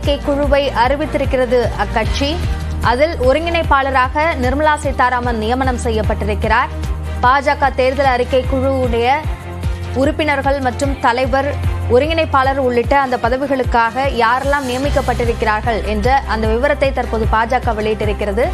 அறிக்கை குழுவை அறிவித்திருக்கிறது அக்கட்சி. அதில் ஒருங்கிணைப்பாளராக நிர்மலா சீதாராமன் நியமனம் செய்யப்பட்டிருக்கிறார். பாஜக தேர்தல் அறிக்கை குழுவுடைய உறுப்பினர்கள் மற்றும் தலைவர், ஒருங்கிணைப்பாளர் உள்ளிட்ட அந்த பதவிகளுக்காக யாரெல்லாம் நியமிக்கப்பட்டிருக்கிறார்கள் என்ற அந்த விவரத்தை தற்போது பாஜக வெளியிட்டிருக்கிறது.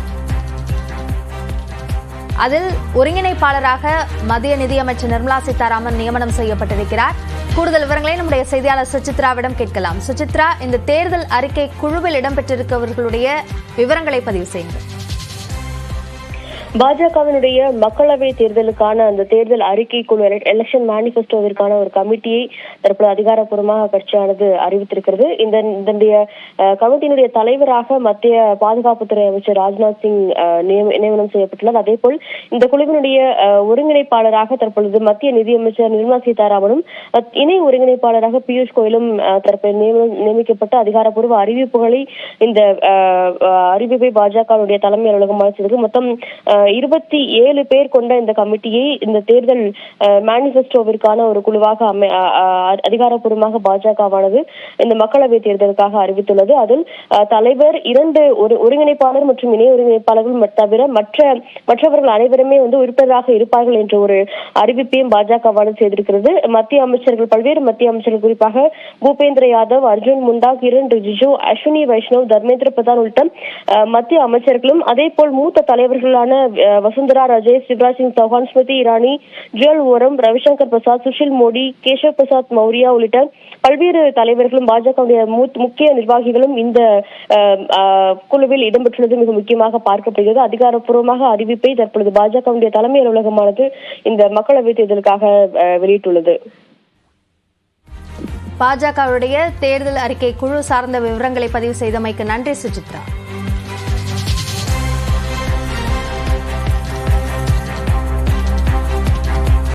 அதில் ஒருங்கிணைப்பாளராக மத்திய நிதியமைச்சர் நிர்மலா சீதாராமன் நியமனம் செய்யப்பட்டிருக்கிறார். கூடுதல் விவரங்களை நம்முடைய செய்தியாளர் சுசித்ராவிடம் கேட்கலாம். சுசித்ரா, இந்த தேர்தல் அறிக்கை குழுவில் இடம்பெற்றிருப்பவர்களுடைய விவரங்களை பதிவு செய்யுங்கள். பாஜகவினுடைய மக்களவை தேர்தலுக்கான அந்த தேர்தல் அறிக்கை குழு எலெக்ஷன் மேனிபெஸ்டோவிற்கான ஒரு கமிட்டியை தற்போது அதிகாரப்பூர்வமாக கட்சியானது அறிவித்திருக்கிறது. இதனுடைய கமிட்டியினுடைய தலைவராக மத்திய பாதுகாப்புத்துறை அமைச்சர் ராஜ்நாத் சிங் நியமனம் செய்யப்பட்டுள்ளது. அதேபோல் இந்த குழுவினுடைய ஒருங்கிணைப்பாளராக தற்பொழுது மத்திய நிதியமைச்சர் நிர்மலா சீதாராமனும் இணை ஒருங்கிணைப்பாளராக பியூஷ் கோயலும் தற்போது நியமிக்கப்பட்ட அதிகாரப்பூர்வ அறிவிப்புகளை இந்த அறிவிப்பை பாஜகவுடைய தலைமை அலுவலகம் அளித்தது. மொத்தம் 27 பேர் கொண்ட இந்த கமிட்டியை இந்த தேர்தல் மேனிபெஸ்டோவிற்கான ஒரு குழுவாக அதிகாரப்பூர்வமாக பாஜகவானது இந்த மக்களவை தேர்தலுக்காக அறிவித்துள்ளது. அதில் தலைவர், 2 ஒருங்கிணைப்பாளர் மற்றும் இணை ஒருங்கிணைப்பாளர்கள் தவிர மற்றவர்கள் அனைவருமே உறுப்பினராக இருப்பார்கள் என்ற ஒரு அறிவிப்பையும் பாஜகவானது செய்திருக்கிறது. மத்திய அமைச்சர்கள், பல்வேறு மத்திய அமைச்சர்கள், குறிப்பாக பூபேந்திர யாதவ், அர்ஜுன் முண்டா, கிரண் ரிஜிஜு, அஸ்வினி வைஷ்ணவ், தர்மேந்திர பிரதான் உள்ளிட்ட மத்திய அமைச்சர்களும் அதேபோல் மூத்த தலைவர்களான வசுந்தரா ராஜே, சிவராஜ் சிங் சௌஹான், ஸ்மிருதி இரானி, ஜுவல் ஓரம், ரவிசங்கர் பிரசாத், சுஷில் மோடி, கேஷவ் பிரசாத் மௌரியா உள்ளிட்ட பல்வேறு தலைவர்களும் பாஜகவுடைய முக்கிய நிர்வாகிகளும் இந்த குழுவில் இடம்பெற்றுள்ளது மிக முக்கியமாக பார்க்கப்படுகிறது. அதிகாரப்பூர்வமாக அறிவிப்பை தற்பொழுது பாஜகவுடைய தலைமை அலுவலகமானது இந்த மக்களவை தேர்தலுக்காக வெளியிட்டுள்ளது. பாஜகவுடைய தேர்தல் அறிக்கை குழு சார்ந்த விவரங்களை பதிவு செய்தமைக்கு நன்றி சுசித்ரா.